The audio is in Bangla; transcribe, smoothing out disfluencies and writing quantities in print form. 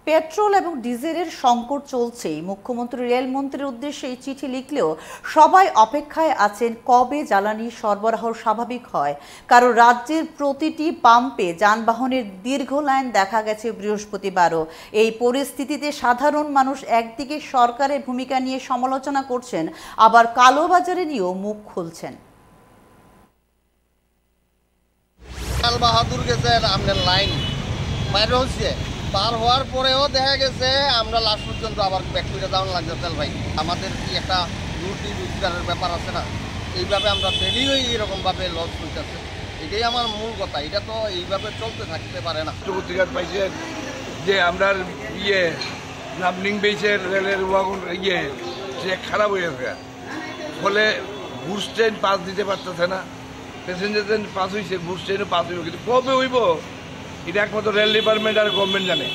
পেট্রোল এবং ডিজেলের সংকট চলছেই। মুখ্যমন্ত্রী রেলমন্ত্রীর উদ্দেশ্যে এই চিঠি লিখলেও সবাই অপেক্ষায় আছেন কবে জ্বালানি সরবরাহ স্বাভাবিক হয়। কারণ রাজ্যের প্রতিটি পাম্পে যানবাহনের দীর্ঘ লাইন দেখা গেছে বৃহস্পতিবারও। এই পরিস্থিতিতে সাধারণ মানুষ একদিকে সরকারের ভূমিকা নিয়ে সমালোচনা করছেন, আবার কালোবাজারে নিয়েও মুখ খুলছেন। বাহাদুর গেছে আপনার লাইন বাইরে হচ্ছে পার হওয়ার পরেও দেখা গেছে আমরা লাস্ট পর্যন্ত আবার ব্যাক করে যাওয়ার লাগছে তেল ভাই। আমাদের কি একটা রুটি রোজগারের ব্যাপার আছে না, এইভাবে আমরা ডেলি এরকমভাবে লস হইতেছে। এটাই আমার মূল কথা, এটা তো এইভাবে চলতে থাকতে পারে না। পত্রিকা পাইছে যে আমরা লাভলিং বেসের রেলের ওয়াগন সে খারাপ হয়ে গেছে, ফলে গুডস ট্রেন পাস দিতে পারতেছে না। প্যাসেঞ্জার ট্রেন পাস হয়েছে, গুডস ট্রেনও পাস হইব, কিন্তু কবে হইব এটা একমাত্র রেল ডিপার্টমেন্ট আর গভর্নমেন্ট জানে।